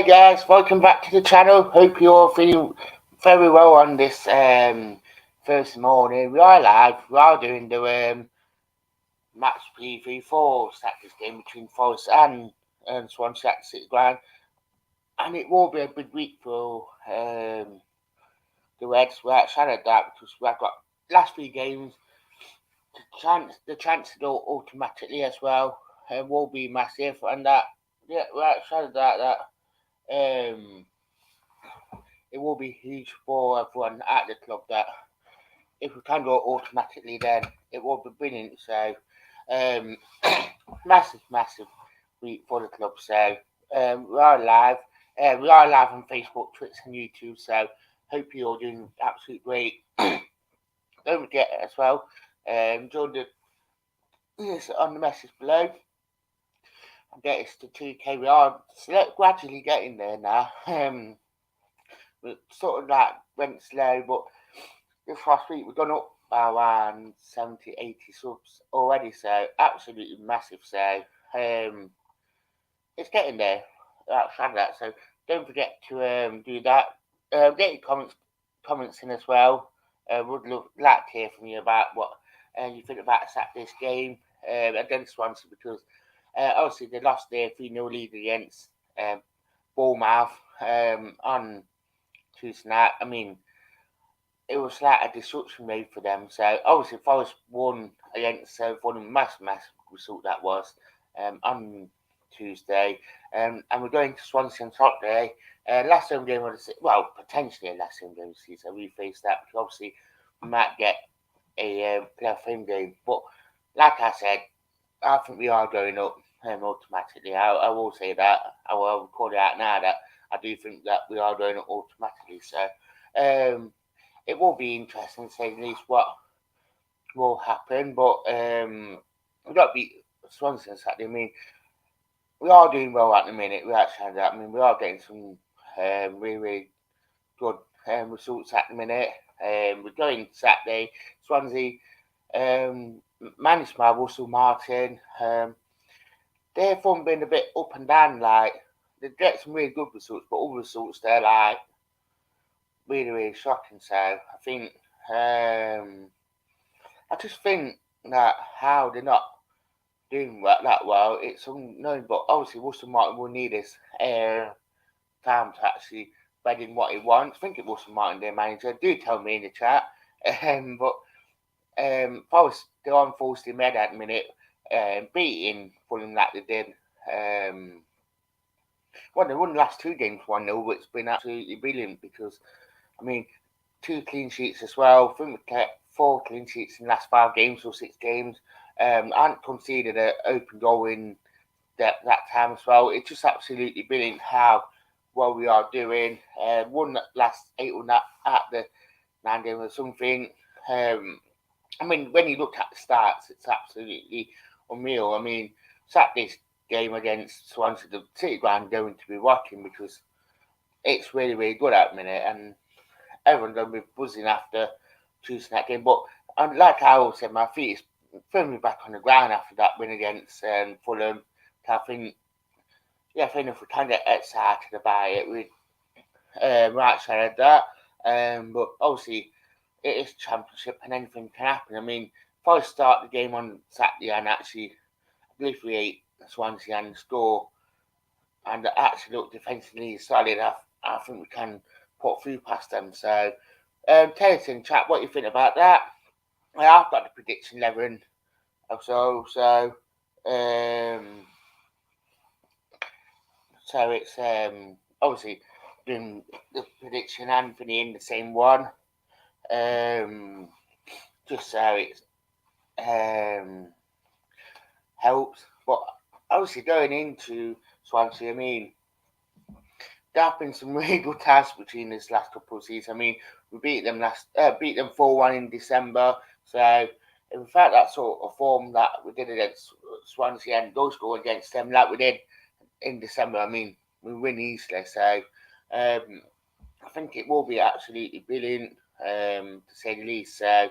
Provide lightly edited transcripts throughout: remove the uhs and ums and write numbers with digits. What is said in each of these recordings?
guys, welcome back to the channel. Hope you're all feeling very well on this Thursday morning. We are live. We are doing the match preview for Saturday's game between Forest and Swansea at the City Ground, and it will be a big week for the Reds. We're outside of that because we've got last three games. The chance to go automatically as well will be massive, and that we're outside of that. It will be huge for everyone at the club that if we can go automatically, then it will be brilliant. So, massive week for the club. So, we are live. We are live on Facebook, Twitch, and YouTube. So, hope you're all doing absolutely great. Don't forget as well, join the on the message below. And get us to 2K. We are gradually getting there now. We sort of like went slow, but this last week we've gone up by around 70, 80 subs already, so absolutely massive. So it's getting there. Outside that, so don't forget to do that. Get your comments in as well. Would like to hear from you about what you think about Saturday's game against Swansea, because obviously they lost their 3-0 lead against Bournemouth on Tuesday night. I mean, it was like a disruption made for them. So obviously Forest won against Fulham, massive result that was on Tuesday. And we're going to Swansea on Saturday. Last home game of the season, well, potentially a last home game of the season. We face that because obviously we might get a playoff home game. But like I said, I think we are going up automatically. I will say that. I will call it out now that I do think that we are going up automatically. So it will be interesting to say at least what will happen. But we've got to beat Swansea on Saturday. I mean, we are doing well at the minute. We're actually that. I mean, we are getting some really good results at the minute. We're going Saturday. Swansea, managed by Russell Martin. Their form been a bit up and down. Like they get some really good results, but other results they're like really shocking. So I think I just think that how they're not doing that well, it's unknown. But obviously Russell Martin will need his time to actually bed in what he wants. I think it was Russell Martin, their manager. Do tell me in the chat. But Forest, they're on full steam ahead at the minute, beating Fulham like they did. Well, they won the last two games 1-0, which has been absolutely brilliant because, I mean, 2 clean sheets as well. I think we kept 4 clean sheets in the last 5 games or 6 games. And conceded an open goal in that time as well. It's just absolutely brilliant how well we are doing. Won that last 8 on that at the 9 game or something. I mean, when you look at the stats, it's absolutely unreal. I mean, Saturday's game against Swansea, the City Ground going to be watching because it's really good at the minute, and everyone's going to be buzzing after choosing that game. But like I always said, my feet is firmly back on the ground after that win against Fulham. I think if we can get excited about it, we're outside of that. But obviously, it is Championship and anything can happen. I mean, if I start the game on Saturday and actually, I believe we ate Swansea and score, and actually look defensively solid, I think we can put through past them. So, tell us in chat what you think about that. I've got the prediction 11 or so. So it's obviously doing the prediction Anthony in the same one. Just so it helps. But obviously going into Swansea, I mean, there have been some really good tasks between this last couple of seasons. I mean, we beat them 4-1 in December. So in fact, that sort of form that we did against Swansea and those go against them like we did in December, I mean, we win easily. So I think it will be absolutely brilliant, to say the least. So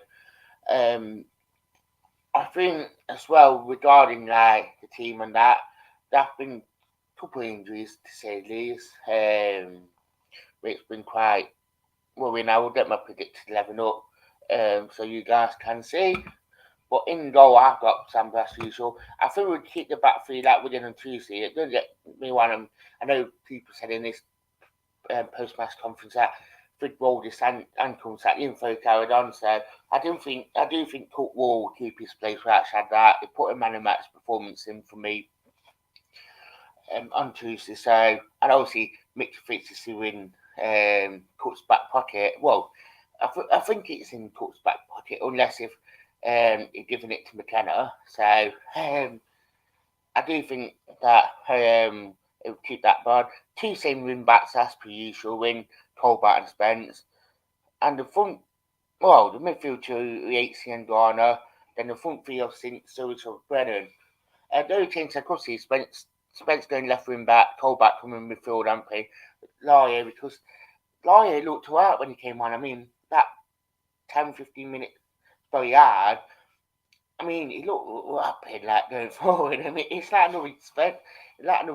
I think as well regarding like the team and that, they've been couple of injuries to say the least. It's been quite worrying. I will get my predicted 11 up, so you guys can see. But in goal, I've got Sam as usual. I think we'll keep the back three like we did on Tuesday. It doesn't get me one. I know people said in this post-match conference that Fred rolled his ankles, that the info carried on. So I do think Cook will keep his place without that. He put a man of match performance in for me on Tuesday. So, and obviously Mick fits is in Cook's back pocket. Well, I think it's in Cook's back pocket unless if he's giving it to McKenna. So I do think that it will keep that bad. Two same wing backs as per usual in Colbert and Spence. And the front, well, the midfield two, Yates and Garner. Then the front three of St. Sewage of Brennan. The only change I could see Spence going left wing back, Colbert coming midfield and play Lawyer, because Lawyer looked alright when he came on. I mean, that 10-15 minutes very hard. I mean, he looked rapid, like going forward. I mean, it's like another Spence. At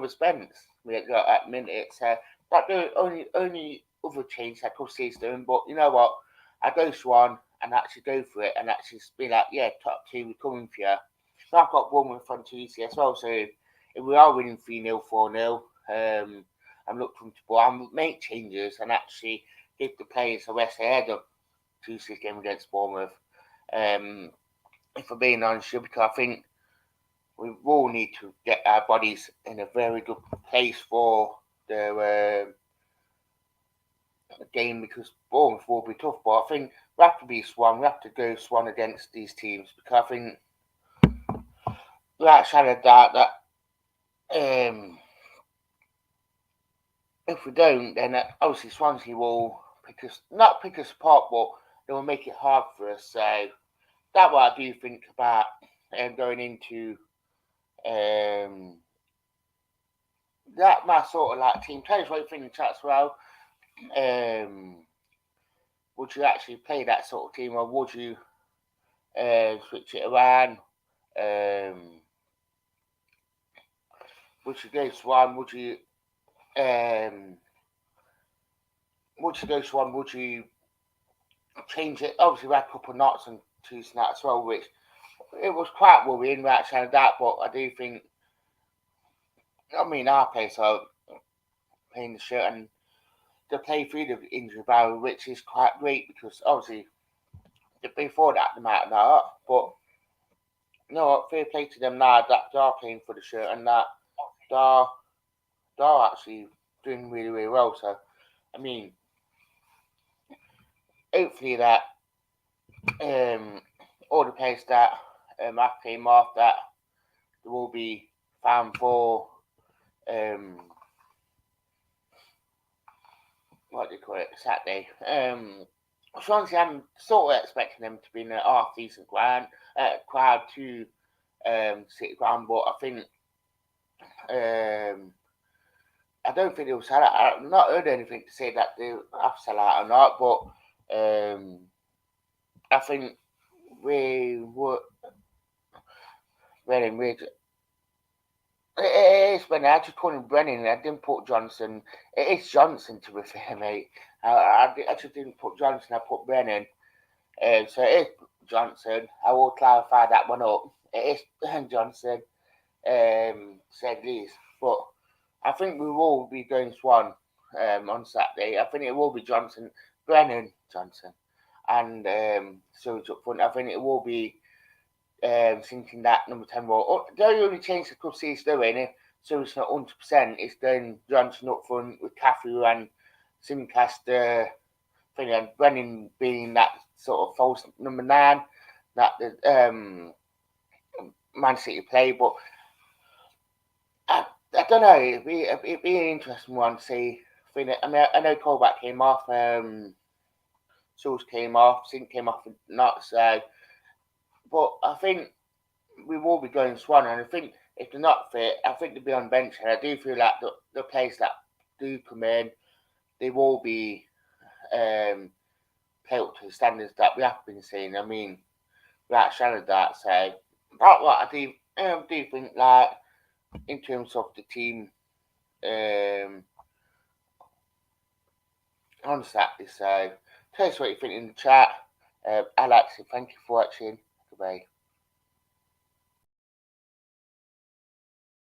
minutes. That's the only other change I could see is doing. But you know what? I go Swan and actually go for it and actually be like, yeah, top two, we're coming for you. So I've got Bournemouth on Tuesday as well. So if we are winning 3-0, 4-0, I'm looking comfortable. I'll make changes and actually give the players a rest ahead of Tuesday's game against Bournemouth. If I'm being honest, because I think we will need to get our bodies in a very good place for the game, because Bournemouth will be tough. But I think we have to be Swan. We have to go Swan against these teams, because I think without shadow that if we don't, then obviously Swansea will not pick us apart, but they will make it hard for us. So that's what I do think about going into that my sort of like team. Tell us what you think in the chat as well. Would you actually play that sort of team, or would you switch it around? Would you go Swan? Would you go Swan? Would you change it? Obviously, we had a couple of knots on Tuesday night as well, which it was quite worrying right side of that. But I do think, I mean, our players are playing the shirt and they play through the injury barrier, which is quite great, because obviously before that they might not. But you know what? Fair play to them now that they are playing for the shirt and that they're actually doing really, really well. So, I mean, hopefully that all the players that have came off, that there will be found for what do you call it, Saturday. Swansea, I'm sort of expecting them to be in a half decent crowd to City Ground, but I think I don't think they'll sell out. I've not heard anything to say that they'll have to sell out or not, but I think we were Brennan. It is Brennan. I just called him Brennan. I didn't put Johnson. It is Johnson, to be fair, mate. I just didn't put Johnson. I put Brennan. So it is Johnson. I will clarify that one up. It is Johnson. Said Lees, but I think we will be going Swan on Saturday. I think it will be Brennan Johnson, and Surge up front. I think it will be thinking that number 10 role. The only change I could see is doing it, so it's not 100%. It's then Johnson up front with Caffrey and Simcaster, and Brennan being that sort of false number 9 that the Man City play. But I don't know. It'd be an interesting one to see. I mean, I know Colback came off. Souls came off. Sink came off. Not so. But I think we will be going Swan, and I think if they're not fit, I think they'll be on bench. And I do feel like the players that do come in, they will be play up to the standards that we have been seeing. I mean, without shadow that. So that's what I do think, like in terms of the team on Saturday. So tell us what you think in the chat. I'd like to say thank you for watching. Goodbye.